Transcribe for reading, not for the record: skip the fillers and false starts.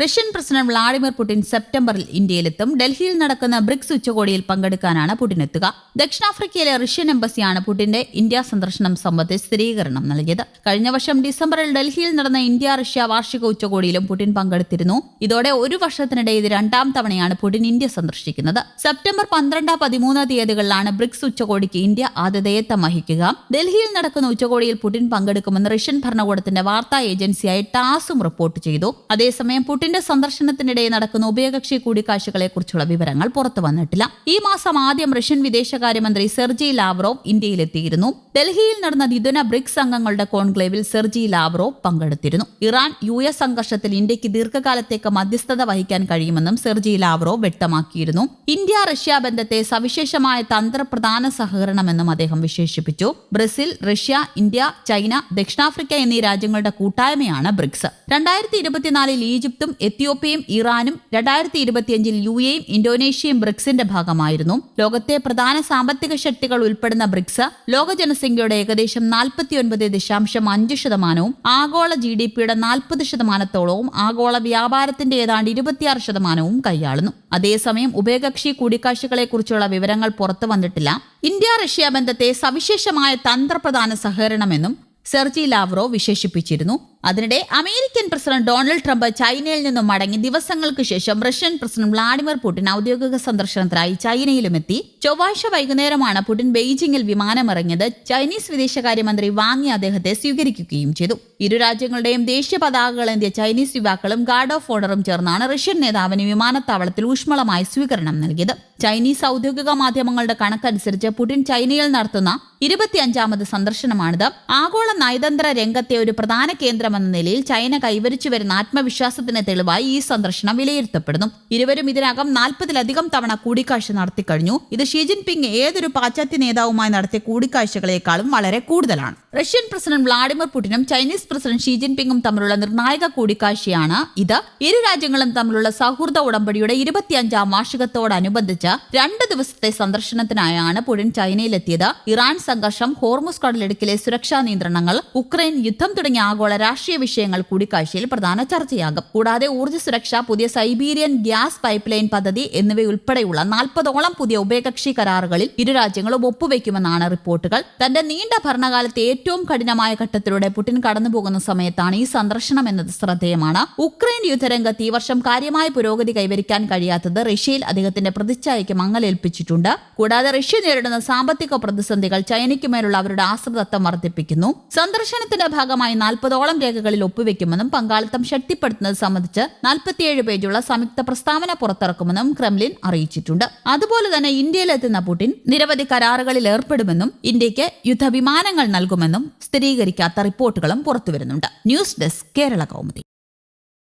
Russian president Vladimir Putin സെപ്റ്റംബറിൽ ഇന്ത്യയിലെത്തും. ഡൽഹിയിൽ നടക്കുന്ന ബ്രിക്സ് ഉച്ചകോടിയിൽ പങ്കെടുക്കാനാണ് പുടിൻ എത്തുക. ദക്ഷിണാഫ്രിക്കയിലെ റഷ്യൻ എംബസിയാണ് പുടിന്റെ ഇന്ത്യ സന്ദർശനം സംബന്ധിച്ച് സ്ഥിരീകരണം നൽകിയത്. കഴിഞ്ഞ വർഷം ഡിസംബറിൽ ഡൽഹിയിൽ നടന്ന ഇന്ത്യ റഷ്യ വാർഷിക ഉച്ചകോടിയിലും പുടിൻ പങ്കെടുത്തിരുന്നു. ഇതോടെ ഒരു വർഷത്തിനിടെ ഇത് രണ്ടാം തവണയാണ് പുടിൻ ഇന്ത്യ സന്ദർശിക്കുന്നത്. സെപ്റ്റംബർ 12, 13 തീയതികളിലാണ് ബ്രിക്സ് ഉച്ചകോടിക്ക് ഇന്ത്യ ആതിഥേയത്വം വഹിക്കുക. ഡൽഹിയിൽ നടക്കുന്ന ഉച്ചകോടിയിൽ പുടിൻ പങ്കെടുക്കുമെന്ന് റഷ്യൻ ഭരണകൂടത്തിന്റെ വാർത്താ ഏജൻസിയായ ടാസും റിപ്പോർട്ട് ചെയ്തു. അതേസമയം പുടിന്റെ സന്ദർശനത്തിനിടെ നടക്കുന്ന ഉഭയകക്ഷി കൂടിക്കാഴ്ചകളെക്കുറിച്ചുള്ള വിവരങ്ങൾ പുറത്തു വന്നിട്ടില്ല. ഈ മാസം ആദ്യം റഷ്യൻ വിദേശകാര്യമന്ത്രി സെർജി ലാവ്റോവ് ഇന്ത്യയിലെത്തിയിരുന്നു. ഡൽഹിയിൽ നടന്ന ദ്വിദിന ബ്രിക്സ് അംഗങ്ങളുടെ കോൺക്ലേവിൽ സെർജി ലാവ്റോവ് പങ്കെടുത്തിരുന്നു. ഇറാൻ US സംഘർഷത്തിൽ ഇന്ത്യക്ക് ദീർഘകാലത്തേക്ക് മധ്യസ്ഥത വഹിക്കാൻ കഴിയുമെന്നും സെർജി ലാവ്റോവ് വ്യക്തമാക്കിയിരുന്നു. ഇന്ത്യ റഷ്യ ബന്ധത്തെ സവിശേഷമായ തന്ത്രപ്രധാന സഹകരണമെന്നും അദ്ദേഹം വിശേഷിപ്പിച്ചു. ബ്രസീൽ, റഷ്യ, ഇന്ത്യ, ചൈന, ദക്ഷിണാഫ്രിക്ക എന്നീ രാജ്യങ്ങളുടെ കൂട്ടായ്മയാണ് ബ്രിക്സ്. 2024 ഈജിപ്തും എത്യോപ്യയും ഇറാനും 2025 UAEയും ഇന്തോനേഷ്യയും ബ്രിക്സിന്റെ ഭാഗമായിരുന്നു. ലോകത്തെ പ്രധാന സാമ്പത്തിക ശക്തികൾ ഉൾപ്പെടുന്ന ബ്രിക്സ് ലോക ജനസംഖ്യയുടെ ഏകദേശം 49.5%, ആഗോള GDPയുടെ 40%, ആഗോള വ്യാപാരത്തിന്റെ ഏതാണ്ട് 26% കൈയാളുന്നു. അതേസമയം ഉഭയകക്ഷി കൂടിക്കാഴ്ചകളെക്കുറിച്ചുള്ള വിവരങ്ങൾ പുറത്തു വന്നിട്ടില്ല. ഇന്ത്യ റഷ്യ ബന്ധത്തെ സവിശേഷമായ തന്ത്രപ്രധാന സഹകരണമെന്നും സെർജി ലാവ്റോവ് വിശേഷിപ്പിച്ചിരുന്നു. അതിനിടെ അമേരിക്കൻ പ്രസിഡന്റ് ഡൊണാൾഡ് ട്രംപ് ചൈനയിൽ നിന്നും മടങ്ങി ദിവസങ്ങൾക്ക് ശേഷം റഷ്യൻ പ്രസിഡന്റ് വ്ളാഡിമിർ പുടിൻ ഔദ്യോഗിക സന്ദർശനത്തിനായി ചൈനയിലുമെത്തി. ചൊവ്വാഴ്ച വൈകുന്നേരമാണ് പുടിൻ ബെയ്ജിംഗിൽ വിമാനമിറങ്ങിയത്. ചൈനീസ് വിദേശകാര്യമന്ത്രി വാങ് അദ്ദേഹത്തെ സ്വീകരിക്കുകയും ചെയ്തു. ഇരു രാജ്യങ്ങളുടെയും ദേശീയ പതാകകളേന്തിയ ചൈനീസ് യുവാക്കളും ഗാർഡ് ഓഫ് ഓണറും ചേർന്നാണ് റഷ്യൻ നേതാവിന് വിമാനത്താവളത്തിൽ ഊഷ്മളമായ സ്വീകരണം നൽകിയത്. ചൈനീസ് ഔദ്യോഗിക മാധ്യമങ്ങളുടെ കണക്കനുസരിച്ച് പുടിൻ ചൈനയിൽ നടത്തുന്ന 25ാമത് സന്ദർശനമാണിത്. ആഗോള നയതന്ത്ര രംഗത്തെ ഒരു പ്രധാന കേന്ദ്രമെന്ന നിലയിൽ ചൈന കൈവരിച്ചു വരുന്ന ആത്മവിശ്വാസത്തിന് തെളിവായി ഈ സന്ദർശനം വിലയിരുത്തപ്പെടുന്നു. ഇരുവരും ഇതിനകം 40-ലധികം തവണ കൂടിക്കാഴ്ച നടത്തിക്കഴിഞ്ഞു. ഇത് ഷീ ജിൻപിങ് ഏതൊരു പാശ്ചാത്യ നേതാവുമായി നടത്തിയ കൂടിക്കാഴ്ചകളെക്കാളും വളരെ കൂടുതലാണ്. റഷ്യൻ പ്രസിഡന്റ് വ്ളാഡിമിർ പുടിനും ചൈനീസ് പ്രസിഡന്റ് ഷീ ജിൻപിങ്ങും തമ്മിലുള്ള നിർണായക കൂടിക്കാഴ്ചയാണ് ഇത്. ഇരു രാജ്യങ്ങളും തമ്മിലുള്ള സൗഹൃദ ഉടമ്പടിയുടെ 25ാം വാർഷികത്തോടനുബന്ധിച്ച് 2 ദിവസത്തെ സന്ദർശനത്തിനായാണ് പുടിൻ ചൈനയിലെത്തിയത്. ഇറാൻ സംഘർഷം, ഹോർമുസ് കടലിടുക്കിലെ സുരക്ഷാ നിയന്ത്രണങ്ങൾ, ഉക്രൈൻ യുദ്ധം തുടങ്ങിയ ആഗോള രാഷ്ട്രീയ വിഷയങ്ങൾ കൂടിക്കാഴ്ചയിൽ പ്രധാന ചർച്ചയാകും. കൂടാതെ ഊർജ്ജ സുരക്ഷ, പുതിയ സൈബീരിയൻ ഗ്യാസ് പൈപ്പ് ലൈൻ പദ്ധതി എന്നിവയുൾപ്പെടെയുള്ള 40ഓളം പുതിയ ഉഭയകക്ഷി കരാറുകളിൽ ഇരു രാജ്യങ്ങളും ഒപ്പുവെക്കുമെന്നാണ് റിപ്പോർട്ടുകൾ. തന്റെ നീണ്ട ഭരണകാലത്തെ ഏറ്റവും കഠിനമായ ഘട്ടത്തിലൂടെ പുടിൻ കടന്നുപോകുന്ന സമയത്താണ് ഈ സന്ദർശനം എന്നത് ശ്രദ്ധേയമാണ്. ഉക്രൈൻ യുദ്ധരംഗത്ത് ഈ വർഷം കാര്യമായ പുരോഗതി കൈവരിക്കാൻ കഴിയാത്തത് റഷ്യയിൽ അദ്ദേഹത്തിന്റെ പ്രതിച്ഛായയ്ക്ക് മങ്ങലേൽപ്പിച്ചിട്ടുണ്ട്. കൂടാതെ റഷ്യ നേരിടുന്ന സാമ്പത്തിക പ്രതിസന്ധികൾ ചൈനയ്ക്ക് മേലുള്ള അവരുടെ ആശ്രിതത്വം വർദ്ധിപ്പിക്കുന്നു. സന്ദർശനത്തിന്റെ ഭാഗമായി 40ഓളം രേഖകളിൽ ഒപ്പുവെക്കുമെന്നും പങ്കാളിത്തം ശക്തിപ്പെടുത്തുന്നത് സംബന്ധിച്ച് 47 പേജുള്ള സംയുക്ത പ്രസ്താവന പുറത്തിറക്കുമെന്നും ക്രെംലിൻ അറിയിച്ചിട്ടുണ്ട്. അതുപോലെ തന്നെ ഇന്ത്യയിലെത്തുന്ന പുടിൻ നിരവധി കരാറുകളിൽ ഏർപ്പെടുമെന്നും ഇന്ത്യക്ക് യുദ്ധവിമാനങ്ങൾ നൽകുമെന്നും സ്ഥിരീകരിക്കാത്ത റിപ്പോർട്ടുകളും പുറത്തുവരുന്നുണ്ട്. News desk, Kerala Kaumudi.